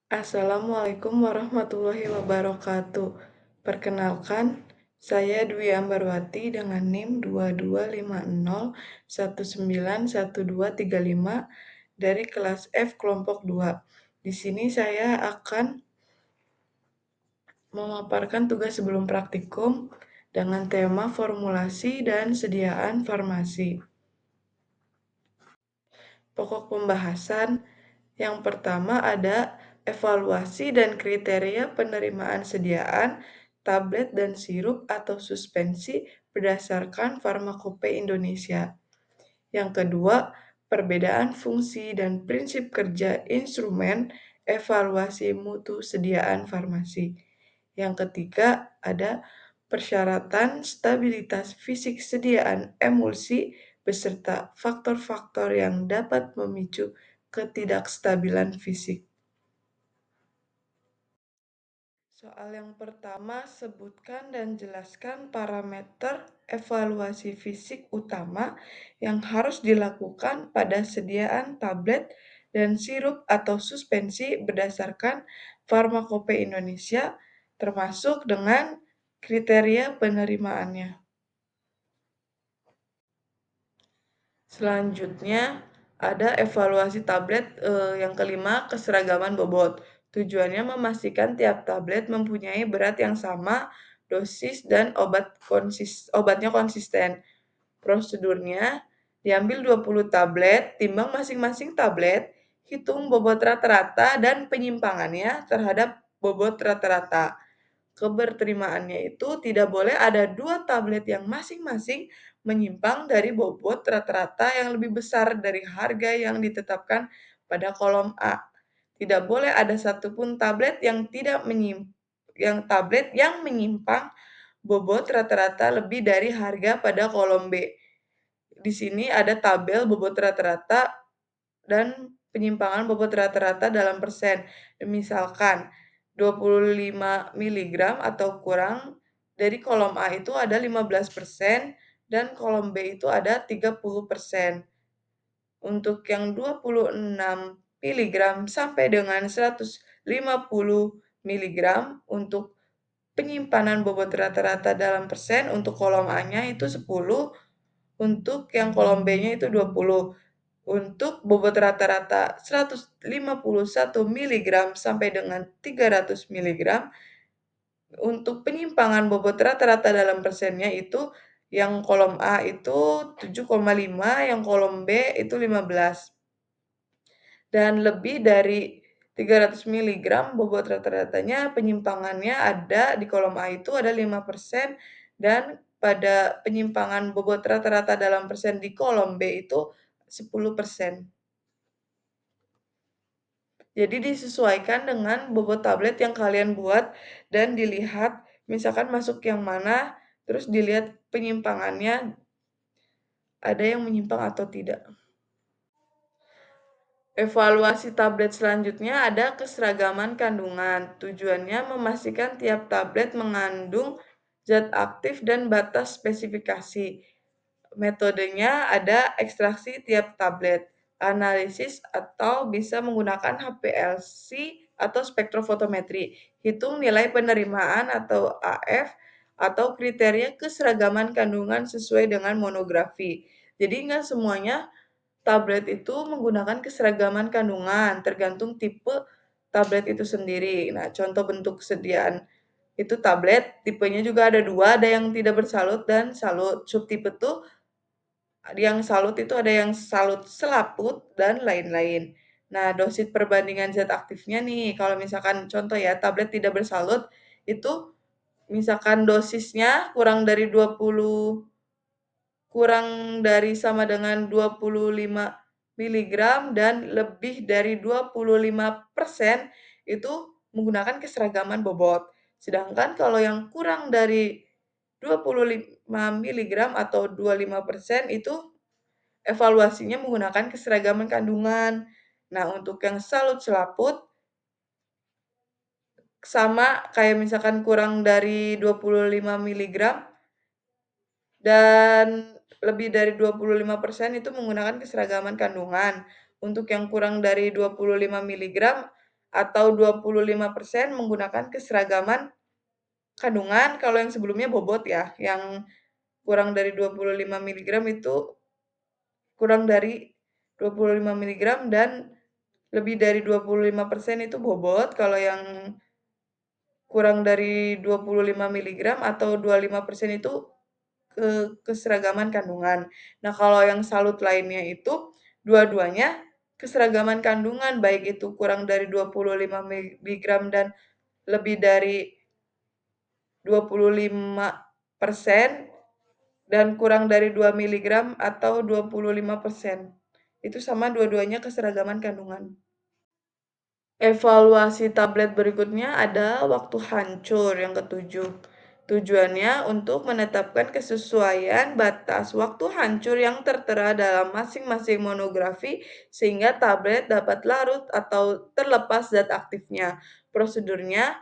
Assalamualaikum warahmatullahi wabarakatuh. Perkenalkan, saya Dwi Ambarwati dengan NIM 2250191235 dari kelas F kelompok 2. Di sini saya akan memaparkan tugas sebelum praktikum dengan tema formulasi dan sediaan farmasi. Pokok pembahasan yang pertama ada evaluasi dan kriteria penerimaan sediaan tablet dan sirup atau suspensi berdasarkan Farmakope Indonesia. Yang kedua, perbedaan fungsi dan prinsip kerja instrumen evaluasi mutu sediaan farmasi. Yang ketiga, ada persyaratan stabilitas fisik sediaan emulsi beserta faktor-faktor yang dapat memicu ketidakstabilan fisik. Soal yang pertama, sebutkan dan jelaskan parameter evaluasi fisik utama yang harus dilakukan pada sediaan tablet dan sirup atau suspensi berdasarkan Farmakope Indonesia, termasuk dengan kriteria penerimaannya. Selanjutnya, ada evaluasi tablet yang kelima, keseragaman bobot. Tujuannya memastikan tiap tablet mempunyai berat yang sama, dosis, dan obatnya konsisten. Prosedurnya, diambil 20 tablet, timbang masing-masing tablet, hitung bobot rata-rata dan penyimpangannya terhadap bobot rata-rata. Keberterimaannya itu tidak boleh ada 2 tablet yang masing-masing menyimpang dari bobot rata-rata yang lebih besar dari harga yang ditetapkan pada kolom A. Tidak boleh ada satupun tablet yang menyimpang bobot rata-rata lebih dari harga pada kolom B. Di sini ada tabel bobot rata-rata dan penyimpangan bobot rata-rata dalam persen. Misalkan 25 mg atau kurang, dari kolom A itu ada 15% dan kolom B itu ada 30%. Untuk yang 26 mg sampai dengan 150 mg untuk penyimpanan bobot rata-rata dalam persen, untuk kolom A-nya itu 10, untuk yang kolom B-nya itu 20. Untuk bobot rata-rata 151 mg sampai dengan 300 mg, untuk penyimpangan bobot rata-rata dalam persennya itu yang kolom A itu 7,5, yang kolom B itu 15. Dan lebih dari 300 mg bobot rata-ratanya penyimpangannya ada di kolom A itu ada 5%, dan pada penyimpangan bobot rata-rata dalam persen di kolom B itu 10%. Jadi disesuaikan dengan bobot tablet yang kalian buat dan dilihat misalkan masuk yang mana, terus dilihat penyimpangannya ada yang menyimpang atau tidak. Evaluasi tablet selanjutnya ada keseragaman kandungan. Tujuannya memastikan tiap tablet mengandung zat aktif dan batas spesifikasi. Metodenya ada ekstraksi tiap tablet, analisis atau bisa menggunakan HPLC atau spektrofotometri, hitung nilai penerimaan atau AF, atau kriteria keseragaman kandungan sesuai dengan monografi. Jadi nggak semuanya tablet itu menggunakan keseragaman kandungan, tergantung tipe tablet itu sendiri. Nah, contoh bentuk sediaan itu tablet, tipenya juga ada 2, ada yang tidak bersalut dan salut. Subtipe tuh yang salut itu ada yang salut selaput dan lain-lain. Nah, dosis perbandingan zat aktifnya nih, kalau misalkan contoh ya, tablet tidak bersalut, itu misalkan dosisnya kurang dari sama dengan 25 miligram dan lebih dari 25% itu menggunakan keseragaman bobot. Sedangkan kalau yang kurang dari 25 miligram atau 25% itu evaluasinya menggunakan keseragaman kandungan. Nah, untuk yang salut selaput sama kayak misalkan kurang dari 25 miligram dan lebih dari 25% itu menggunakan keseragaman kandungan. Untuk yang kurang dari 25 miligram atau 25% menggunakan keseragaman kandungan. Kalau yang sebelumnya bobot ya, yang kurang dari 25 miligram itu kurang dari 25 miligram dan lebih dari 25% itu bobot. Kalau yang kurang dari 25 miligram atau 25% itu keseragaman kandungan. Nah, kalau yang salut lainnya itu dua-duanya keseragaman kandungan, baik itu kurang dari 25 miligram dan lebih dari 25% dan kurang dari 2 miligram atau 25%. Itu sama dua-duanya keseragaman kandungan. Evaluasi tablet berikutnya ada waktu hancur yang ketujuh. Tujuannya untuk menetapkan kesesuaian batas waktu hancur yang tertera dalam masing-masing monografi sehingga tablet dapat larut atau terlepas zat aktifnya. Prosedurnya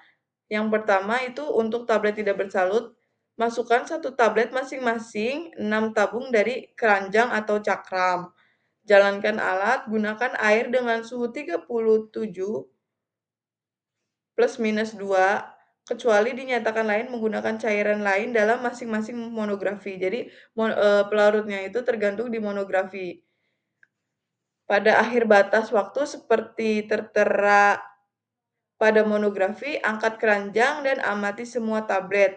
yang pertama itu untuk tablet tidak bersalut, masukkan satu tablet masing-masing 6 tabung dari keranjang atau cakram. Jalankan alat, gunakan air dengan suhu 37 plus minus 2, kecuali dinyatakan lain menggunakan cairan lain dalam masing-masing monografi. Jadi pelarutnya itu tergantung di monografi. Pada akhir batas waktu seperti tertera pada monografi, angkat keranjang dan amati semua tablet.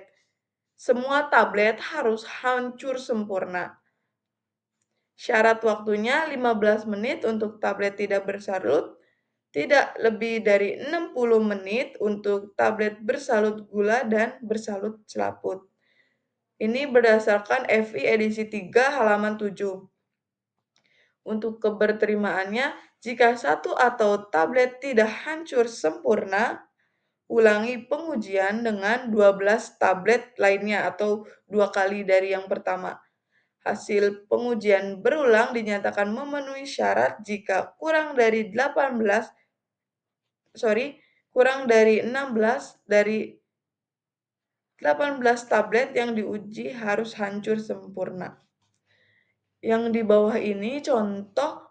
Semua tablet harus hancur sempurna. Syarat waktunya 15 menit untuk tablet tidak bersalut, tidak lebih dari 60 menit untuk tablet bersalut gula dan bersalut selaput. Ini berdasarkan FI edisi 3 halaman 7. Untuk keberterimaannya, jika satu atau tablet tidak hancur sempurna, ulangi pengujian dengan 12 tablet lainnya atau 2 kali dari yang pertama. Hasil pengujian berulang dinyatakan memenuhi syarat jika kurang dari 16 dari 18 tablet yang diuji harus hancur sempurna. Yang di bawah ini contoh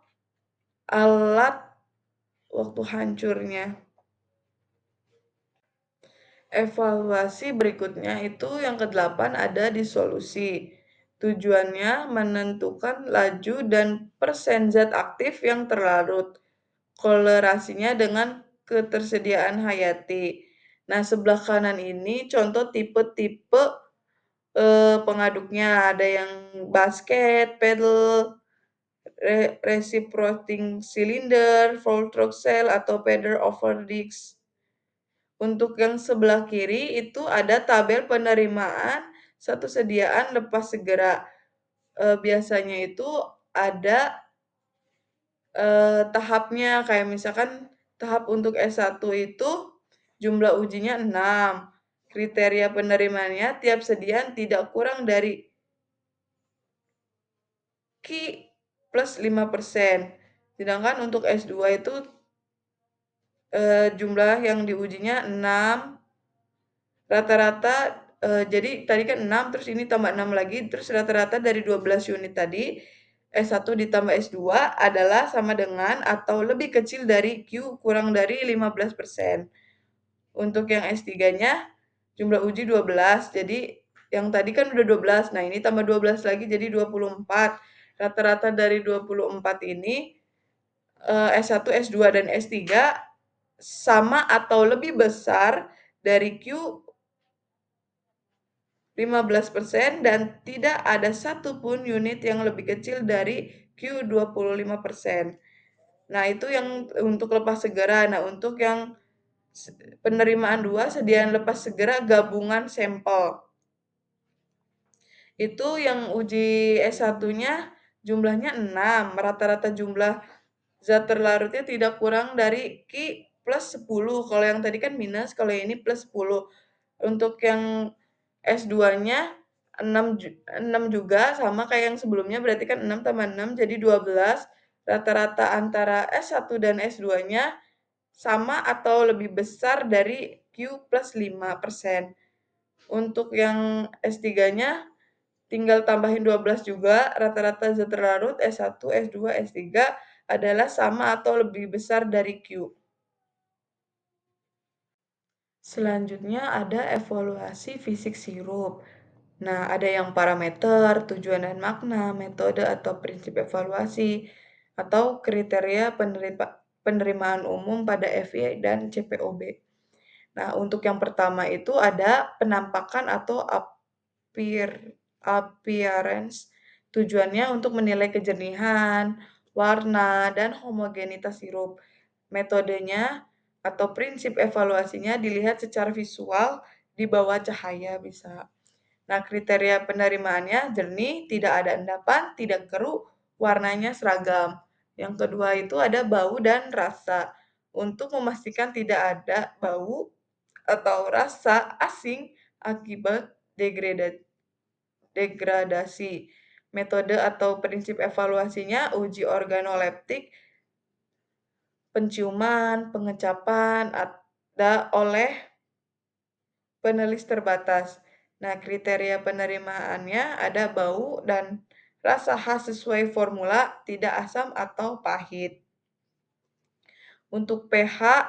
alat waktu hancurnya. Evaluasi berikutnya itu yang ke-8 ada disolusi. Tujuannya menentukan laju dan persen zat aktif yang terlarut. Kolerasinya dengan ketersediaan hayati. Nah, sebelah kanan ini contoh tipe-tipe pengaduknya. Ada yang basket, pedal, reciprocating cylinder, Voltron cell, atau feather over disc. Untuk yang sebelah kiri itu ada tabel penerimaan satu sediaan lepas segera. Biasanya itu ada tahapnya, kayak misalkan tahap untuk S1 itu jumlah ujinya 6. Kriteria penerimaannya tiap sediaan tidak kurang dari Q plus 5%. Sedangkan untuk S2 itu jumlah yang diujinya 6, rata-rata jadi tadi kan 6 terus ini tambah 6 lagi, terus rata-rata dari 12 unit tadi, S1 ditambah S2 adalah sama dengan atau lebih kecil dari Q kurang dari 15%. Untuk yang S3-nya jumlah uji 12, jadi yang tadi kan udah 12, nah ini tambah 12 lagi jadi 24. Rata-rata dari 24 ini S1, S2, dan S3 sama atau lebih besar dari Q 15% dan tidak ada satupun unit yang lebih kecil dari Q 25%. Nah, itu yang untuk lepas segera. Nah, untuk yang penerimaan 2, sediaan lepas segera gabungan sampel. Itu yang uji S1-nya jumlahnya 6, rata-rata jumlah zat terlarutnya tidak kurang dari Q plus 10. Kalau yang tadi kan minus, kalau yang ini plus 10. Untuk yang S2-nya 6 juga sama kayak yang sebelumnya, berarti kan 6 tambah 6 jadi 12. Rata-rata antara S1 dan S2-nya sama atau lebih besar dari Q plus 5%. Untuk yang S3-nya tinggal tambahin 12 juga, rata-rata zat terlarut S1, S2, S3 adalah sama atau lebih besar dari Q. Selanjutnya ada evaluasi fisik sirup. Nah, ada yang parameter, tujuan dan makna, metode atau prinsip evaluasi, atau kriteria penerimaan umum pada FI dan CPOB. Nah, untuk yang pertama itu ada penampakan atau appearance. Tujuannya untuk menilai kejernihan, warna, dan homogenitas sirup. Metodenya atau prinsip evaluasinya dilihat secara visual di bawah cahaya bisa. Nah, kriteria penerimaannya jernih, tidak ada endapan, tidak keruh, warnanya seragam. Yang kedua itu ada bau dan rasa. Untuk memastikan tidak ada bau atau rasa asing akibat degradasi. Metode atau prinsip evaluasinya uji organoleptik, penciuman, pengecapan, ada oleh penulis terbatas. Nah, kriteria penerimaannya ada bau dan rasa khas sesuai formula, tidak asam atau pahit. Untuk pH,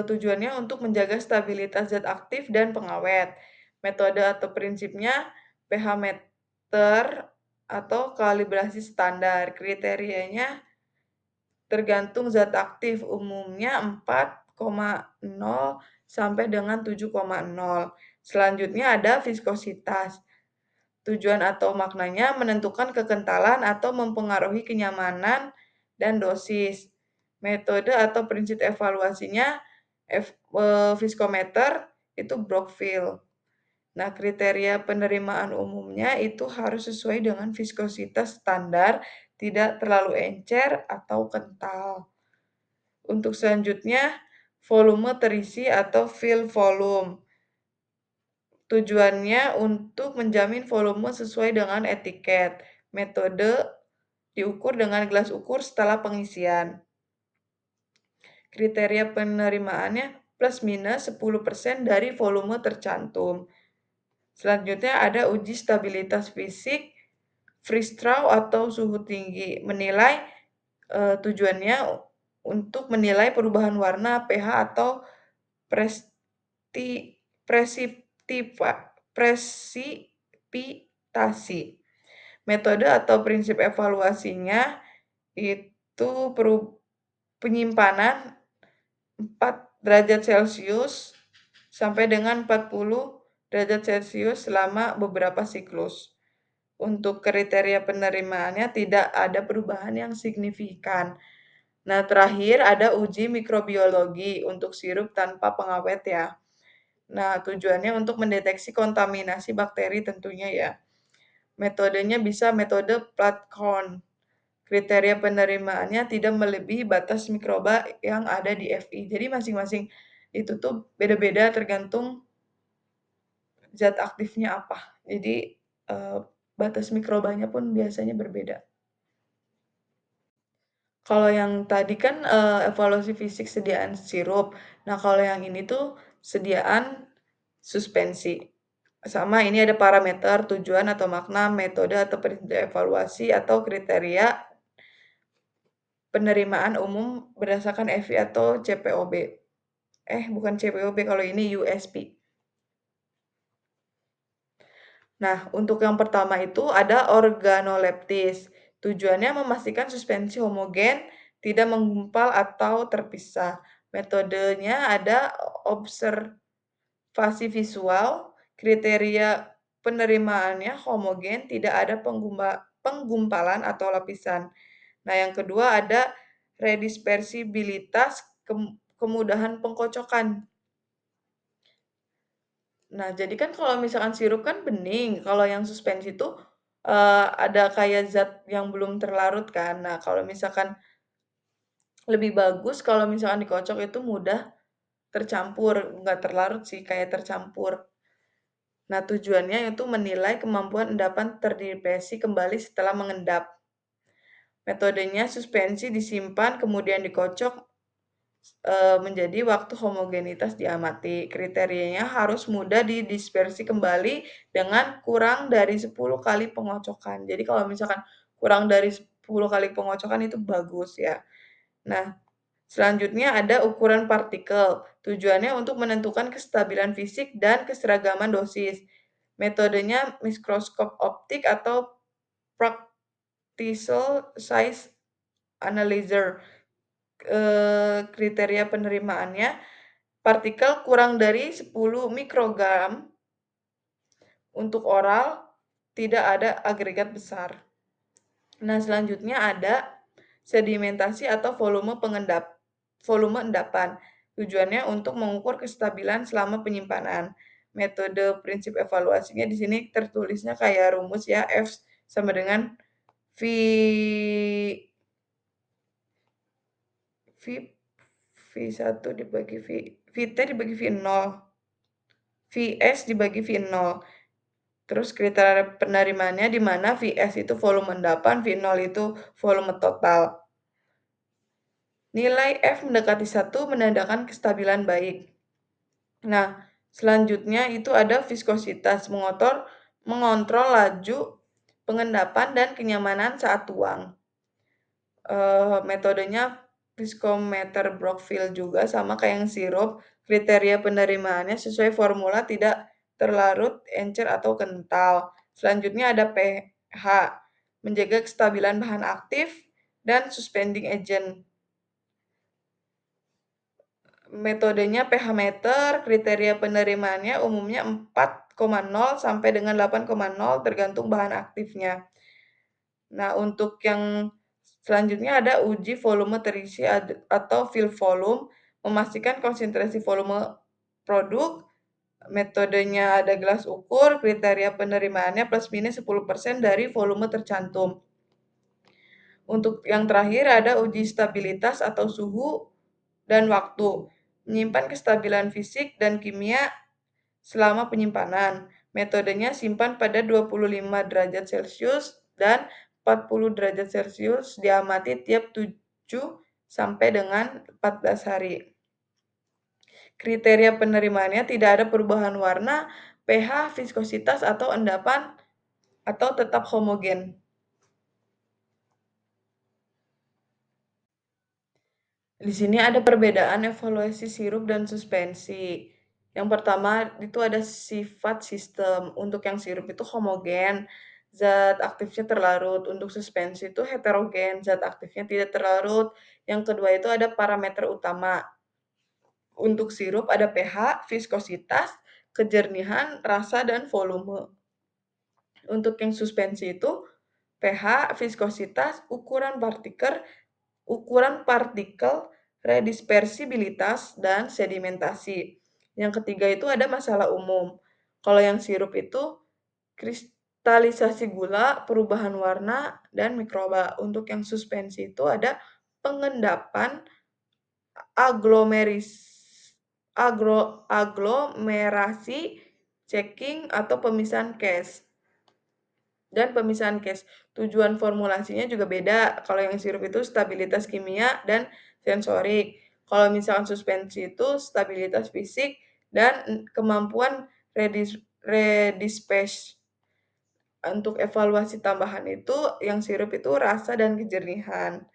tujuannya untuk menjaga stabilitas zat aktif dan pengawet. Metode atau prinsipnya pH meter atau kalibrasi standar. Kriterianya tergantung zat aktif, umumnya 4,0 sampai dengan 7,0. Selanjutnya ada viskositas. Tujuan atau maknanya menentukan kekentalan atau mempengaruhi kenyamanan dan dosis. Metode atau prinsip evaluasinya viskometer itu Brockfield. Nah, kriteria penerimaan umumnya itu harus sesuai dengan viskositas standar, tidak terlalu encer atau kental. Untuk selanjutnya, volume terisi atau fill volume. Tujuannya untuk menjamin volume sesuai dengan etiket. Metode diukur dengan gelas ukur setelah pengisian. Kriteria penerimaannya plus minus 10% dari volume tercantum. Selanjutnya ada uji stabilitas fisik, freeze throw atau suhu tinggi. Tujuannya untuk menilai perubahan warna, pH atau presti, presipitasi. Metode atau prinsip evaluasinya itu penyimpanan 4 derajat Celcius sampai dengan 40 derajat Celcius selama beberapa siklus. Untuk kriteria penerimaannya tidak ada perubahan yang signifikan. Nah, terakhir ada uji mikrobiologi untuk sirup tanpa pengawet ya. Nah, tujuannya untuk mendeteksi kontaminasi bakteri tentunya ya. Metodenya bisa metode Platcorn. Kriteria penerimaannya tidak melebihi batas mikroba yang ada di FI. Jadi masing-masing itu tuh beda-beda tergantung zat aktifnya apa. Jadi batas mikrobanya pun biasanya berbeda. Kalau yang tadi kan evaluasi fisik sediaan sirup. Nah, kalau yang ini tuh sediaan suspensi. Sama ini ada parameter, tujuan atau makna, metode atau prinsip evaluasi atau kriteria penerimaan umum berdasarkan FI atau CPOB. Bukan CPOB kalau ini USP. Nah, untuk yang pertama itu ada organoleptis. Tujuannya memastikan suspensi homogen, tidak menggumpal atau terpisah. Metodenya ada observasi visual, kriteria penerimaannya homogen, tidak ada penggumpalan atau lapisan. Nah, yang kedua ada redispersibilitas, kemudahan pengkocokan. Nah, jadi kan kalau misalkan sirup kan bening, kalau yang suspensi itu ada kayak zat yang belum terlarut kan. Nah, kalau misalkan lebih bagus kalau misalkan dikocok itu mudah tercampur, nggak terlarut sih, kayak tercampur. Nah, tujuannya itu menilai kemampuan endapan terdepresi kembali setelah mengendap. Metodenya suspensi disimpan kemudian dikocok menjadi waktu homogenitas diamati. Kriterianya harus mudah didispersi kembali dengan kurang dari 10 kali pengocokan. Jadi kalau misalkan kurang dari 10 kali pengocokan itu bagus ya. Nah, Selanjutnya ada ukuran partikel. Tujuannya untuk menentukan kestabilan fisik dan keseragaman dosis. Metodenya mikroskop optik atau particle size analyzer. Kriteria penerimaannya, partikel kurang dari 10 mikrogram untuk oral, tidak ada agregat besar. Nah, selanjutnya ada sedimentasi atau volume endapan. Tujuannya untuk mengukur kestabilan selama penyimpanan. Metode prinsip evaluasinya di sini tertulisnya kayak rumus ya, F sama dengan V V V1 dibagi VT dibagi V0. Vs dibagi V0. Terus kriteria penerimaannya di mana Vs itu volume endapan, V0 itu volume total. Nilai F mendekati 1 menandakan kestabilan baik. Nah, selanjutnya itu ada viskositas, mengontrol laju pengendapan dan kenyamanan saat tuang. Metodenya viskometer Brockfield juga sama kayak yang sirup. Kriteria penerimaannya sesuai formula tidak terlarut, encer atau kental. Selanjutnya ada pH, menjaga kestabilan bahan aktif dan suspending agent. Metodenya pH meter, kriteria penerimaannya umumnya 4,0 sampai dengan 8,0 tergantung bahan aktifnya. Nah, untuk yang selanjutnya ada uji volume terisi atau fill volume, memastikan konsentrasi volume produk. Metodenya ada gelas ukur, kriteria penerimaannya plus minus 10% dari volume tercantum. Untuk yang terakhir ada uji stabilitas atau suhu dan waktu, menyimpan kestabilan fisik dan kimia selama penyimpanan. Metodenya simpan pada 25 derajat Celcius dan 40 derajat Celcius, diamati tiap 7 sampai dengan 14 hari. Kriteria penerimaannya tidak ada perubahan warna, pH, viskositas, atau endapan, atau tetap homogen. Di sini ada perbedaan evaluasi sirup dan suspensi. Yang pertama itu ada sifat sistem. Untuk yang sirup itu homogen, zat aktifnya terlarut. Untuk suspensi itu heterogen, zat aktifnya tidak terlarut. Yang kedua itu ada parameter utama. Untuk sirup ada pH, viskositas, kejernihan, rasa, dan volume. Untuk yang suspensi itu pH, viskositas, ukuran partikel, redispersibilitas, dan sedimentasi. Yang ketiga itu ada masalah umum. Kalau yang sirup itu kristalisasi gula, perubahan warna, dan mikroba. Untuk yang suspensi itu ada pengendapan, aglomerasi, checking, atau pemisahan case. Dan pemisahan case. Tujuan formulasinya juga beda. Kalau yang sirup itu stabilitas kimia dan sensorik. Kalau misalkan suspensi itu stabilitas fisik dan kemampuan redisperse. Untuk evaluasi tambahan itu, yang sirup itu rasa dan kejernihan.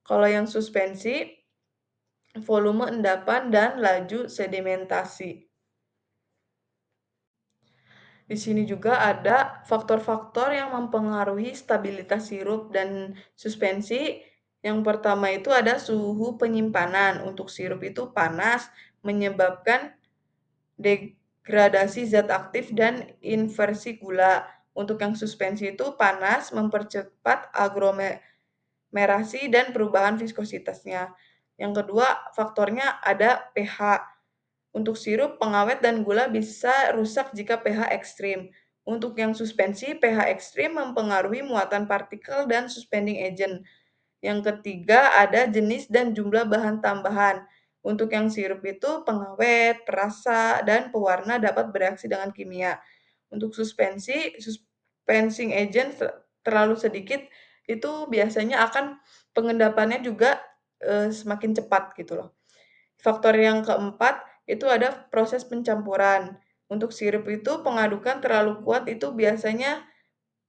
Kalau yang suspensi, volume endapan dan laju sedimentasi. Di sini juga ada faktor-faktor yang mempengaruhi stabilitas sirup dan suspensi. Yang pertama itu ada suhu penyimpanan. Untuk sirup itu panas, menyebabkan degradasi zat aktif dan inversi gula. Untuk yang suspensi itu panas, mempercepat aglomerasi dan perubahan viskositasnya. Yang kedua, faktornya ada pH. Untuk sirup, pengawet dan gula bisa rusak jika pH ekstrim. Untuk yang suspensi, pH ekstrim mempengaruhi muatan partikel dan suspending agent. Yang ketiga, ada jenis dan jumlah bahan tambahan. Untuk yang sirup itu pengawet, perasa, dan pewarna dapat bereaksi dengan kimia. Untuk suspensing agent terlalu sedikit, itu biasanya akan pengendapannya juga semakin cepat gitu loh. Faktor yang keempat itu ada proses pencampuran. Untuk sirup itu pengadukan terlalu kuat itu biasanya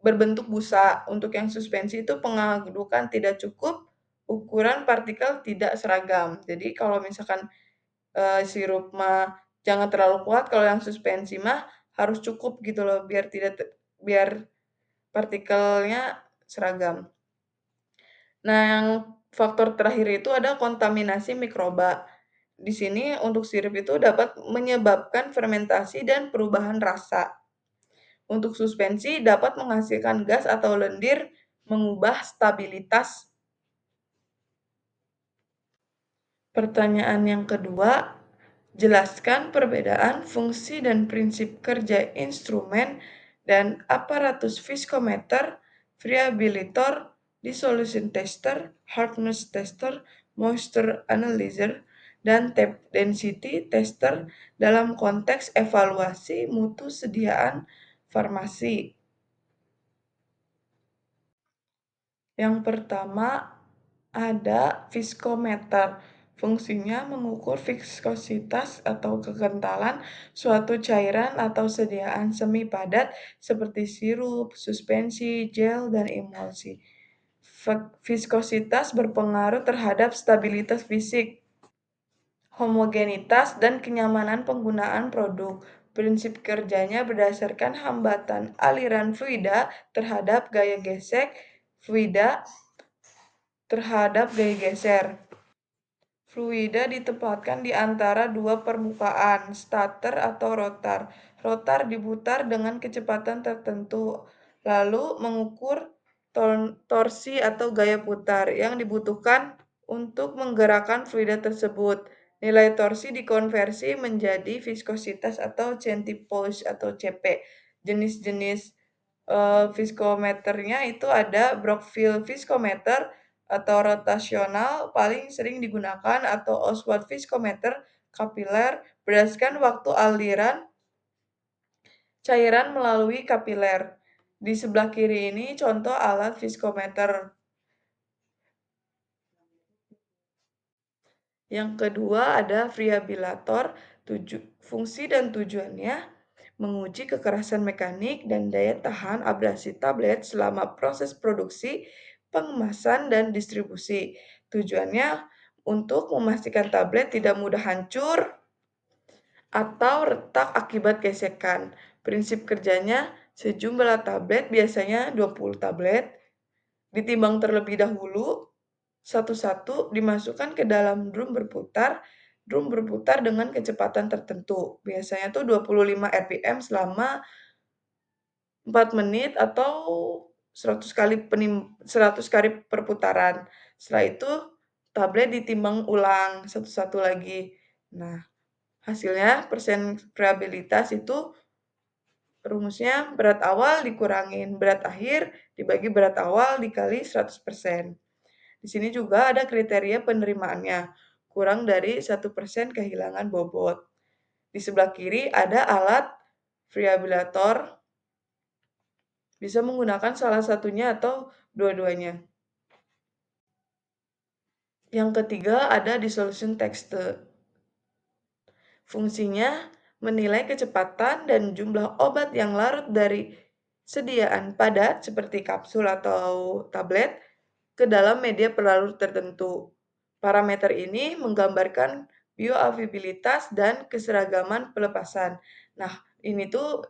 berbentuk busa. Untuk yang suspensi itu pengadukan tidak cukup ukuran partikel tidak seragam. Jadi kalau misalkan, sirup mah jangan terlalu kuat, kalau yang suspensi mah harus cukup gitu loh biar partikelnya seragam. Nah, yang faktor terakhir itu ada kontaminasi mikroba. Di sini untuk sirup itu dapat menyebabkan fermentasi dan perubahan rasa. Untuk suspensi dapat menghasilkan gas atau lendir, mengubah stabilitas. Pertanyaan yang kedua, jelaskan perbedaan fungsi dan prinsip kerja instrumen dan aparatus viskometer, variabilitor, dissolution tester, hardness tester, moisture analyzer, dan tape density tester dalam konteks evaluasi mutu sediaan farmasi. Yang pertama ada viskometer. Fungsinya mengukur viskositas atau kekentalan suatu cairan atau sediaan semi padat seperti sirup, suspensi, gel, dan emulsi. Viskositas berpengaruh terhadap stabilitas fisik, homogenitas, dan kenyamanan penggunaan produk. Prinsip kerjanya berdasarkan hambatan aliran fluida terhadap gaya gesek fluida terhadap gaya geser. Fluida ditempatkan di antara dua permukaan, stator atau rotar. Rotar diputar dengan kecepatan tertentu, lalu mengukur torsi atau gaya putar yang dibutuhkan untuk menggerakkan fluida tersebut. Nilai torsi dikonversi menjadi viskositas atau centipoise atau CP. Jenis-jenis viskometernya itu ada Brockfield viskometer atau rotasional paling sering digunakan atau Oswald viskometer kapiler berdasarkan waktu aliran cairan melalui kapiler. Di sebelah kiri ini contoh alat viskometer. Yang kedua ada variabilator, fungsi dan tujuannya menguji kekerasan mekanik dan daya tahan abrasi tablet selama proses produksi, pengemasan, dan distribusi. Tujuannya untuk memastikan tablet tidak mudah hancur atau retak akibat gesekan. Prinsip kerjanya, sejumlah tablet, biasanya 20 tablet, ditimbang terlebih dahulu, satu-satu dimasukkan ke dalam drum berputar. Drum berputar dengan kecepatan tertentu. Biasanya tuh 25 rpm selama 4 menit atau 100 kali 100 kali perputaran. Setelah itu tablet ditimbang ulang satu-satu lagi. Nah, hasilnya persen variabilitas itu rumusnya berat awal dikurangin berat akhir dibagi berat awal dikali 100%. Di sini juga ada kriteria penerimaannya. Kurang dari 1% kehilangan bobot. Di sebelah kiri ada alat variabilator. Bisa menggunakan salah satunya atau dua-duanya. Yang ketiga ada dissolution tester. Fungsinya menilai kecepatan dan jumlah obat yang larut dari sediaan padat seperti kapsul atau tablet ke dalam media pelarut tertentu. Parameter ini menggambarkan bioavailabilitas dan keseragaman pelepasan. Nah, ini tuh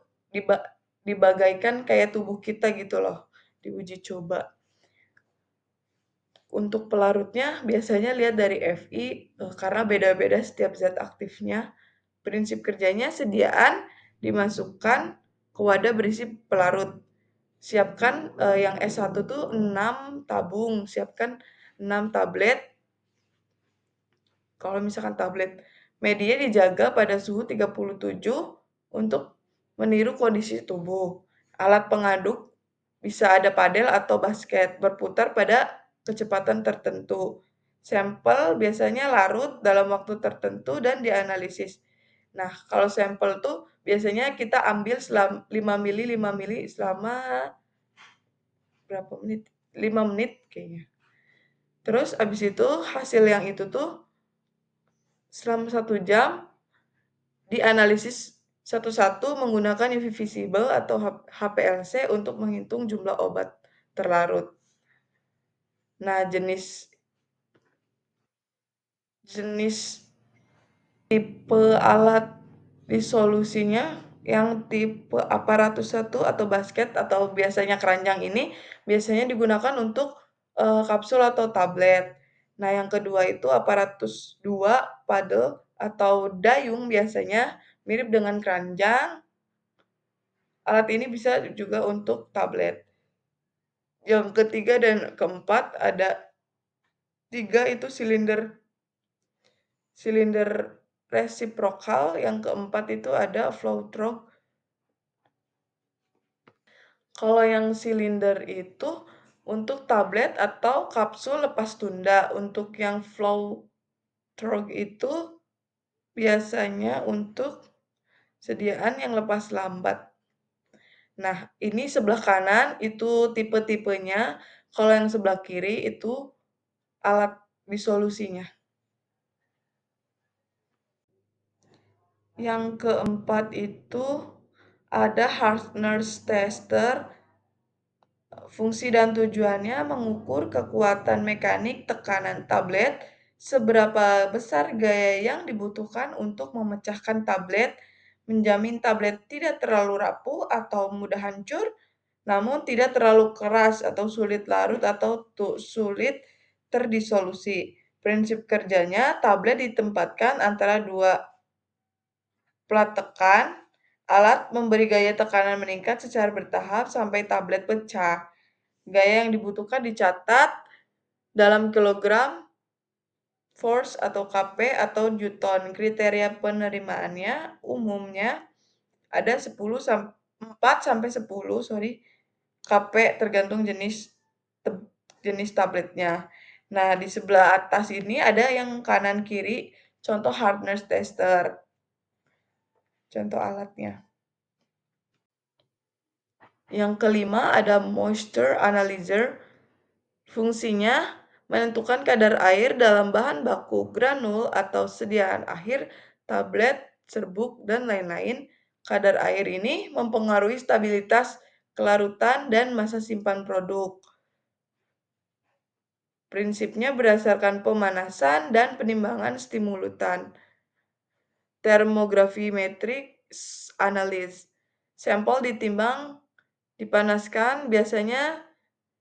dibagaikan kayak tubuh kita gitu loh, diuji coba. Untuk pelarutnya biasanya lihat dari FI karena beda-beda setiap zat aktifnya. Prinsip kerjanya sediaan dimasukkan ke wadah berisi pelarut. Siapkan yang S1 tuh 6 tabung, siapkan 6 tablet. Kalau misalkan tablet media dijaga pada suhu 37 untuk meniru kondisi tubuh. Alat pengaduk bisa ada padel atau basket berputar pada kecepatan tertentu. Sampel biasanya larut dalam waktu tertentu dan dianalisis. Nah, kalau sampel tuh biasanya kita ambil selama 5 mili 5 mili selama berapa menit? 5 menit kayaknya. Terus abis itu hasil yang itu tuh selama 1 jam dianalisis satu-satu menggunakan UV visible atau HPLC untuk menghitung jumlah obat terlarut. Nah, jenis jenis tipe alat disolusinya yang tipe aparatus 1 atau basket atau biasanya keranjang ini biasanya digunakan untuk, kapsul atau tablet. Nah, yang kedua itu aparatus 2 paddle atau dayung biasanya mirip dengan keranjang, alat ini bisa juga untuk tablet. Yang ketiga dan keempat ada 3 itu silinder silinder resiprokal, yang keempat itu ada flow through. Kalau yang silinder itu untuk tablet atau kapsul lepas tunda, untuk yang flow through itu biasanya untuk sediaan yang lepas lambat. Nah, ini sebelah kanan itu tipe-tipenya, kalau yang sebelah kiri itu alat disolusinya. Yang keempat itu ada Hartner's tester. Fungsi dan tujuannya mengukur kekuatan mekanik tekanan tablet, seberapa besar gaya yang dibutuhkan untuk memecahkan tablet, menjamin tablet tidak terlalu rapuh atau mudah hancur, namun tidak terlalu keras atau sulit larut atau sulit terdisolusi. Prinsip kerjanya, tablet ditempatkan antara dua plat tekan, alat memberi gaya tekanan meningkat secara bertahap sampai tablet pecah. Gaya yang dibutuhkan dicatat dalam kilogram, force atau kp atau newton. Kriteria penerimaannya umumnya ada 4 sampai 10 kp tergantung jenis tabletnya. Nah, di sebelah atas ini ada yang kanan kiri contoh hardness tester, contoh alatnya. Yang kelima ada moisture analyzer. Fungsinya menentukan kadar air dalam bahan baku, granul atau sediaan akhir, tablet, serbuk, dan lain-lain. Kadar air ini mempengaruhi stabilitas kelarutan dan masa simpan produk. Prinsipnya berdasarkan pemanasan dan penimbangan stimulutan. Thermogravimetric analysis. Sampel ditimbang, dipanaskan biasanya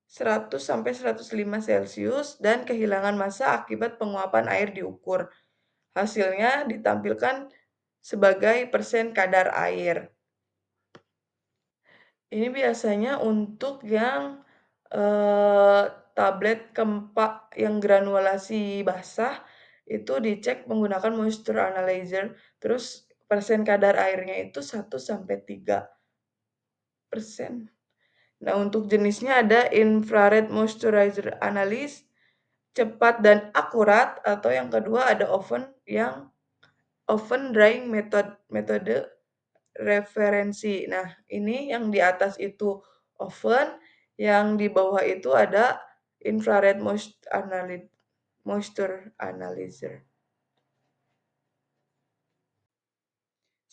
100 sampai 105 Celcius dan kehilangan massa akibat penguapan air diukur. Hasilnya ditampilkan sebagai persen kadar air. Ini biasanya untuk yang tablet kempak yang granulasi basah itu dicek menggunakan moisture analyzer. Terus persen kadar airnya itu 1 sampai 3%. Nah, untuk jenisnya ada infrared moisturizer analysis, cepat dan akurat, atau yang kedua ada oven drying metode referensi. Nah, ini yang di atas itu oven, yang di bawah itu ada infrared moisture analyzer.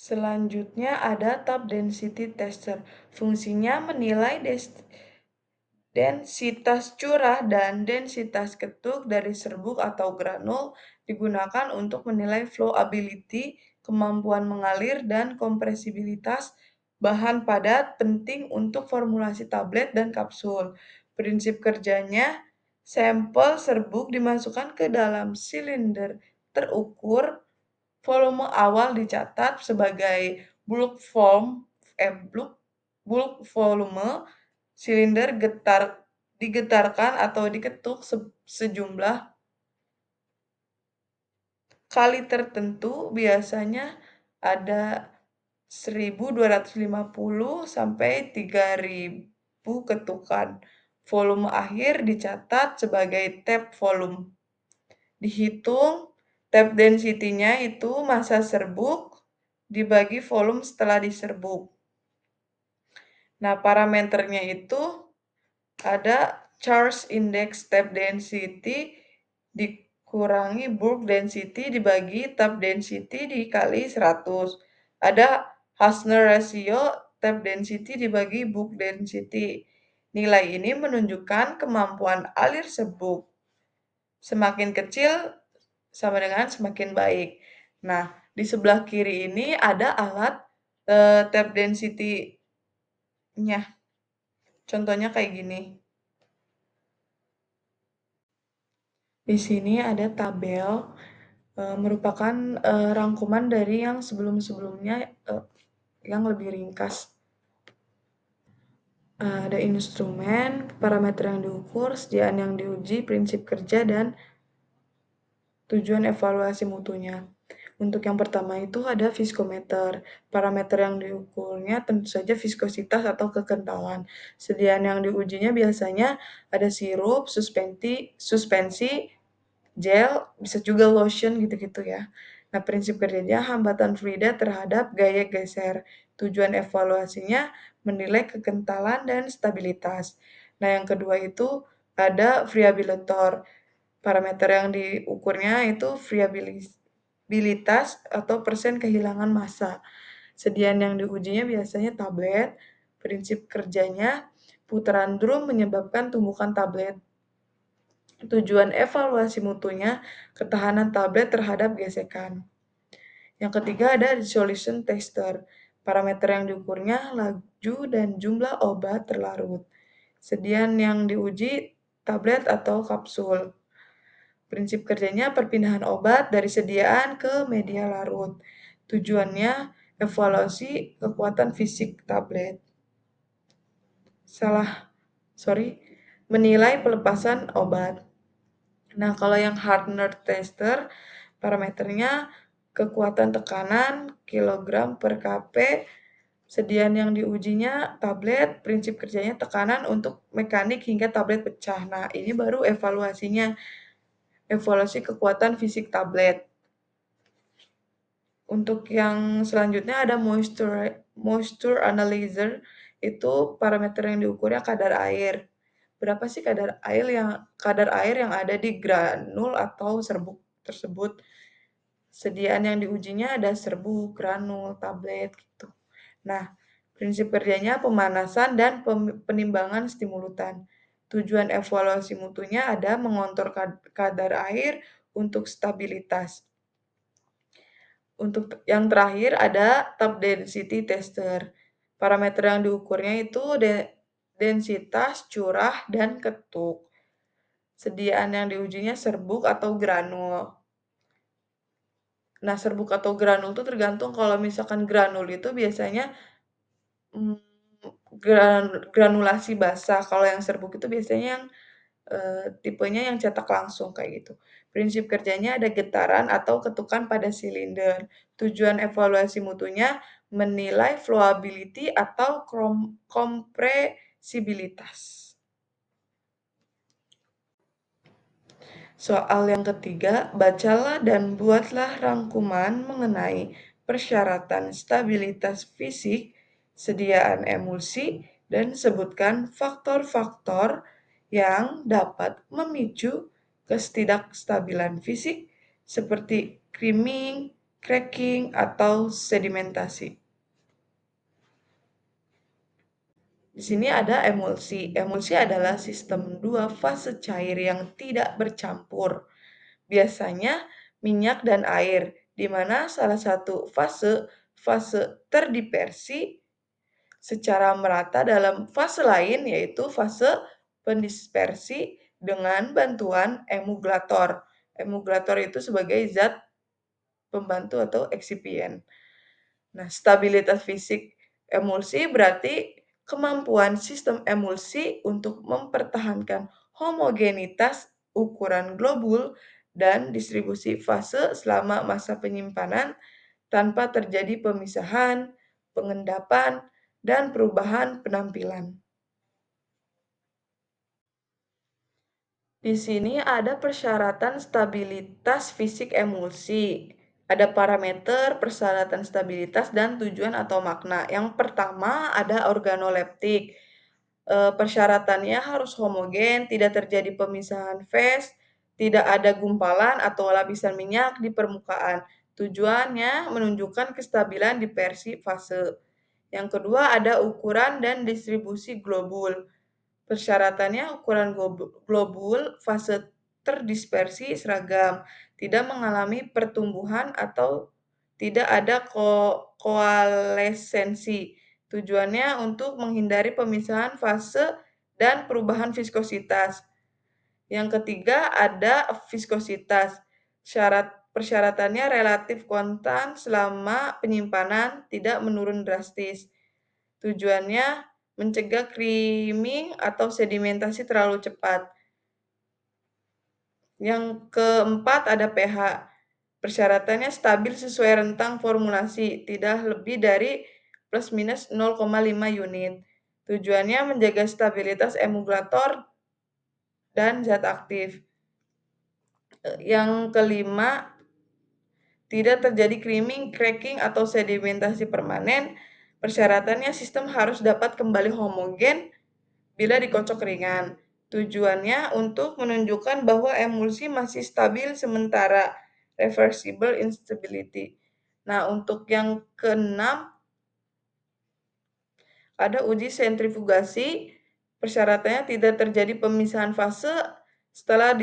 Selanjutnya ada tap density tester. Fungsinya menilai densitas curah dan densitas ketuk dari serbuk atau granul, digunakan untuk menilai flowability, kemampuan mengalir, dan kompresibilitas bahan padat, penting untuk formulasi tablet dan kapsul. Prinsip kerjanya, sampel serbuk dimasukkan ke dalam silinder terukur, volume awal dicatat sebagai bulk volume, silinder digetarkan atau diketuk sejumlah kali tertentu, biasanya ada 1.250 sampai 3.000 ketukan. Volume akhir dicatat sebagai tap volume. Dihitung tap density-nya itu massa serbuk dibagi volume setelah diserbuk. Nah, parameternya itu ada charge index tap density dikurangi bulk density dibagi tap density dikali 100. Ada Hassner ratio tap density dibagi bulk density. Nilai ini menunjukkan kemampuan alir serbuk. Semakin kecil sama dengan semakin baik. Nah, di sebelah kiri ini ada alat, tape density-nya. Contohnya kayak gini. Di sini ada tabel, merupakan, rangkuman dari yang sebelum-sebelumnya, yang lebih ringkas. Ada instrumen, parameter yang diukur, sediaan yang diuji, prinsip kerja, dan tujuan evaluasi mutunya. Untuk yang pertama itu ada viskometer. Parameter yang diukurnya tentu saja viskositas atau kekentalan. Sediaan yang diujinya biasanya ada sirup, suspensi, gel, bisa juga lotion gitu-gitu ya. Nah, prinsip kerjanya hambatan fluida terhadap gaya geser. Tujuan evaluasinya menilai kekentalan dan stabilitas. Nah, yang kedua itu ada friabilator. Parameter yang diukurnya itu friabilitas atau persen kehilangan massa. Sediaan yang diujinya biasanya tablet. Prinsip kerjanya putaran drum menyebabkan tumbukan tablet. Tujuan evaluasi mutunya ketahanan tablet terhadap gesekan. Yang ketiga ada dissolution tester. Parameter yang diukurnya laju dan jumlah obat terlarut. Sediaan yang diuji tablet atau kapsul. Prinsip kerjanya perpindahan obat dari sediaan ke media larut. Tujuannya evaluasi kekuatan fisik tablet. Menilai pelepasan obat. Nah, kalau yang Hartner tester, parameternya kekuatan tekanan kilogram per kp, sediaan yang diujinya tablet, prinsip kerjanya tekanan untuk mekanik hingga tablet pecah. Nah, ini baru evaluasinya, evaluasi kekuatan fisik tablet. Untuk yang selanjutnya ada moisture analyzer, itu parameter yang diukurnya kadar air. Berapa sih kadar air yang ada di granul atau serbuk tersebut? Sediaan yang diujinya ada serbuk, granul, tablet gitu. Nah, prinsip kerjanya pemanasan dan penimbangan stimulutan. Tujuan evaluasi mutunya ada mengontrol kadar air untuk stabilitas. Untuk yang terakhir ada tape density tester. Parameter yang diukurnya itu densitas, curah, dan ketuk. Sediaan yang diujinya serbuk atau granul. Nah, serbuk atau granul itu tergantung, kalau misalkan granul itu biasanya mm, granulasi basah. Kalau yang serbuk itu biasanya yang tipenya yang cetak langsung kayak gitu. Prinsip kerjanya ada getaran atau ketukan pada silinder. Tujuan evaluasi mutunya menilai flowability atau kompresibilitas. Soal yang ketiga, bacalah dan buatlah rangkuman mengenai persyaratan stabilitas fisik, sediaan emulsi, dan sebutkan faktor-faktor yang dapat memicu ketidakstabilan fisik seperti creaming, cracking, atau sedimentasi. Di sini ada emulsi. Emulsi adalah sistem dua fase cair yang tidak bercampur, biasanya minyak dan air, di mana salah satu fase terdispersi secara merata dalam fase lain, yaitu fase pendispersi dengan bantuan emulgator. Emulgator itu sebagai zat pembantu atau eksipien. Nah, stabilitas fisik emulsi berarti kemampuan sistem emulsi untuk mempertahankan homogenitas ukuran globul dan distribusi fase selama masa penyimpanan tanpa terjadi pemisahan, pengendapan, dan perubahan penampilan. Di sini ada persyaratan stabilitas fisik emulsi. Ada parameter, persyaratan stabilitas, dan tujuan atau makna. Yang pertama ada organoleptik. Persyaratannya harus homogen, tidak terjadi pemisahan fase, tidak ada gumpalan atau lapisan minyak di permukaan. Tujuannya menunjukkan kestabilan dispersi fase. Yang kedua ada ukuran dan distribusi globul. Persyaratannya ukuran globul fase terdispersi seragam, tidak mengalami pertumbuhan atau tidak ada koalesensi. Tujuannya untuk menghindari pemisahan fase dan perubahan viskositas. Yang ketiga ada viskositas. Persyaratannya relatif konstan selama penyimpanan tidak menurun drastis. Tujuannya mencegah creaming atau sedimentasi terlalu cepat. Yang keempat ada pH. Persyaratannya stabil sesuai rentang formulasi, tidak lebih dari plus minus 0,5 unit. Tujuannya menjaga stabilitas emulgator dan zat aktif. Yang kelima, tidak terjadi creaming, cracking, atau sedimentasi permanen. Persyaratannya sistem harus dapat kembali homogen bila dikocok ringan. Tujuannya untuk menunjukkan bahwa emulsi masih stabil sementara, reversible instability. Nah, untuk yang keenam, ada uji sentrifugasi. Persyaratannya tidak terjadi pemisahan fase setelah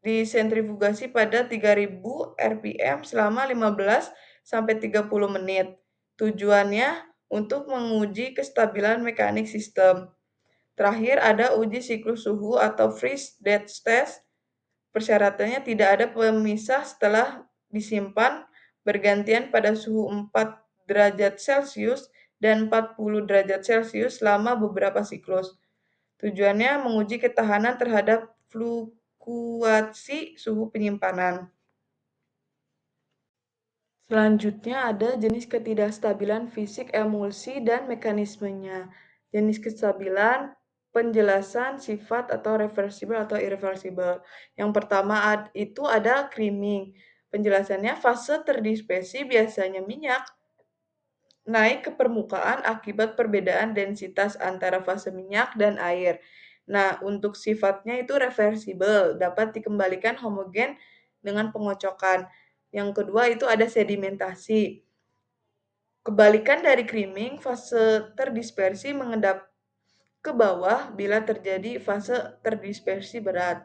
disentrifugasi pada 3000 rpm selama 15 sampai 30 menit. Tujuannya untuk menguji kestabilan mekanik sistem. Terakhir ada uji siklus suhu atau freeze death test. Persyaratannya tidak ada pemisah setelah disimpan bergantian pada suhu 4 derajat Celcius dan 40 derajat Celcius selama beberapa siklus. Tujuannya menguji ketahanan terhadap fluktuasi suhu penyimpanan. Selanjutnya ada jenis ketidakstabilan fisik emulsi dan mekanismenya. Jenis kestabilan, penjelasan, sifat atau reversible atau irreversible. Yang pertama itu ada creaming. Penjelasannya fase terdispersi biasanya minyak naik ke permukaan akibat perbedaan densitas antara fase minyak dan air. Nah, untuk sifatnya itu reversible, dapat dikembalikan homogen dengan pengocokan. Yang kedua itu ada sedimentasi. Kebalikan dari creaming, fase terdispersi mengendap ke bawah bila terjadi fase terdispersi berat.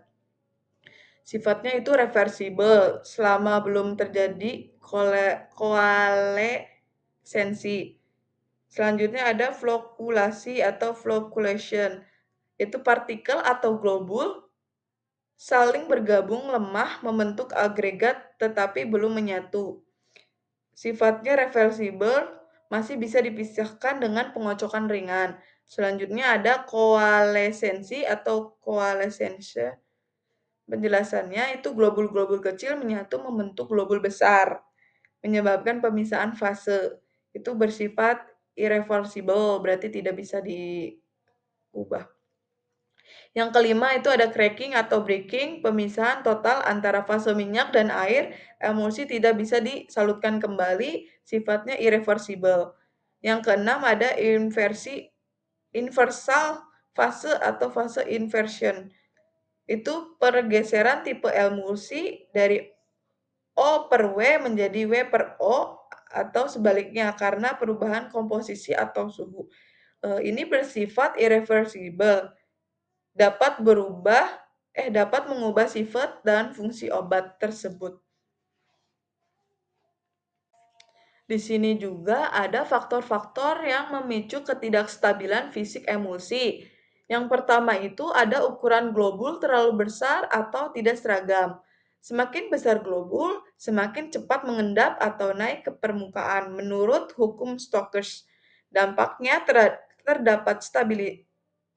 Sifatnya itu reversible selama belum terjadi koalesensi. Selanjutnya ada flocculasi atau flocculation. Itu partikel atau globul saling bergabung lemah membentuk agregat tetapi belum menyatu. Sifatnya reversible, masih bisa dipisahkan dengan pengocokan ringan. Selanjutnya ada koalesensi atau koalesensia. Penjelasannya itu globul-globul kecil menyatu membentuk globul besar, menyebabkan pemisahan fase. Itu bersifat irreversible, berarti tidak bisa diubah. Yang kelima itu ada cracking atau breaking, pemisahan total antara fase minyak dan air, emulsi tidak bisa disalutkan kembali, sifatnya irreversible. Yang keenam ada inversal fase atau fase inversion. Itu pergeseran tipe emulsi dari O per W menjadi W per O atau sebaliknya karena perubahan komposisi atau suhu. Ini bersifat irreversible, dapat mengubah sifat dan fungsi obat tersebut. Di sini juga ada faktor-faktor yang memicu ketidakstabilan fisik emulsi. Yang pertama itu ada ukuran globul terlalu besar atau tidak seragam. Semakin besar globul, semakin cepat mengendap atau naik ke permukaan menurut hukum Stokes. Dampaknya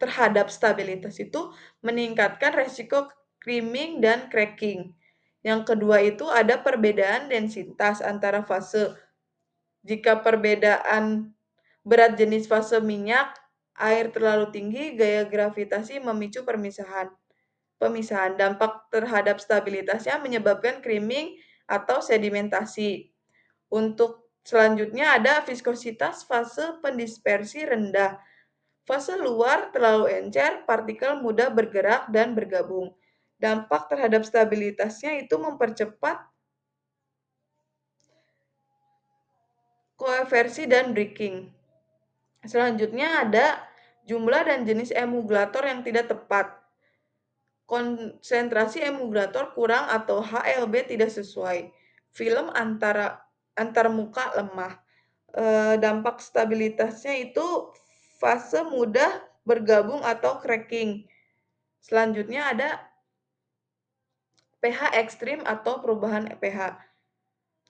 terhadap stabilitas itu meningkatkan resiko creaming dan cracking. Yang kedua itu ada perbedaan densitas antara fase. Jika perbedaan berat jenis fase minyak, air terlalu tinggi, gaya gravitasi memicu Pemisahan dampak terhadap stabilitasnya menyebabkan creaming atau sedimentasi. Untuk selanjutnya ada viskositas fase pendispersi rendah. Fase luar terlalu encer, partikel mudah bergerak dan bergabung. Dampak terhadap stabilitasnya itu mempercepat koeversi dan breaking. Selanjutnya ada jumlah dan jenis emulgator yang tidak tepat. konsentrasi emulgator kurang atau HLB tidak sesuai, film antar muka lemah. Dampak stabilitasnya itu fase mudah bergabung atau cracking. Selanjutnya ada pH ekstrim atau perubahan pH.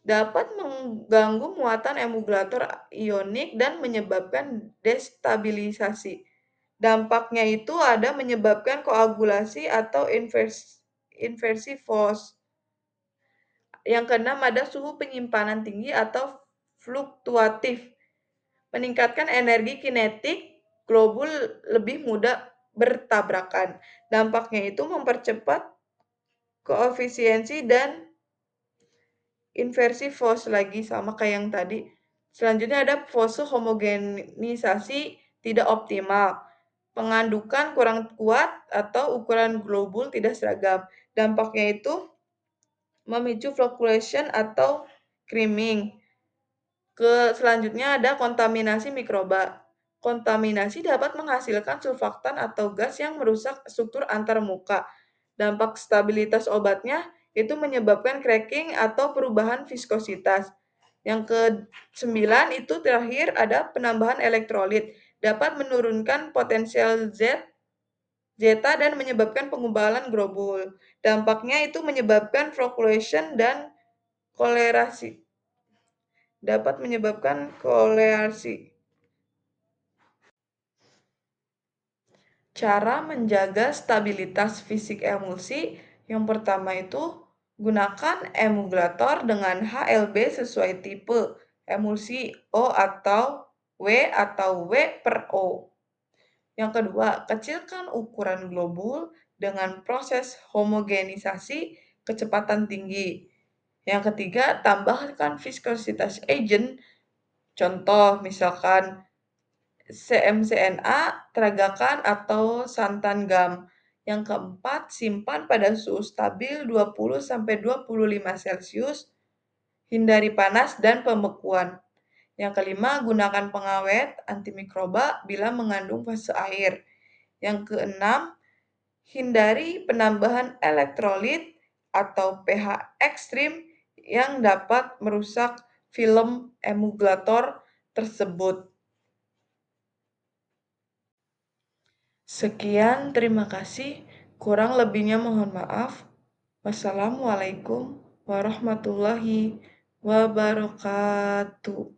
Dapat mengganggu muatan emulgator ionik dan menyebabkan destabilisasi. Dampaknya itu ada menyebabkan koagulasi atau inversi FOS. Yang keenam ada suhu penyimpanan tinggi atau fluktuatif. Meningkatkan energi kinetik, globul lebih mudah bertabrakan. Dampaknya itu mempercepat koefisiensi dan inversi FOS lagi sama kayak yang tadi. Selanjutnya ada fase homogenisasi tidak optimal. Pengandukan kurang kuat atau ukuran globul tidak seragam. Dampaknya itu memicu flocculation atau creaming. Selanjutnya ada kontaminasi mikroba. Kontaminasi dapat menghasilkan surfaktan atau gas yang merusak struktur antar muka. Dampak stabilitas obatnya itu menyebabkan cracking atau perubahan viskositas. Yang ke-9 itu terakhir ada penambahan elektrolit. Dapat menurunkan potensial zeta dan menyebabkan pengubalan globul. Dampaknya itu menyebabkan flocculation dan kolerasi. Dapat menyebabkan kolerasi. Cara menjaga stabilitas fisik emulsi, yang pertama itu gunakan emulgator dengan HLB sesuai tipe emulsi O atau W per O. Yang kedua, kecilkan ukuran globul dengan proses homogenisasi kecepatan tinggi. Yang ketiga, tambahkan viskositas agent, contoh misalkan CMCNA, teragakan, atau santan gam. Yang keempat, simpan pada suhu stabil 20-25 Celcius, hindari panas dan pembekuan. Yang kelima, gunakan pengawet antimikroba bila mengandung fase air. Yang keenam, hindari penambahan elektrolit atau pH ekstrim yang dapat merusak film emulgator tersebut. Sekian, terima kasih. Kurang lebihnya mohon maaf. Wassalamualaikum warahmatullahi wabarakatuh.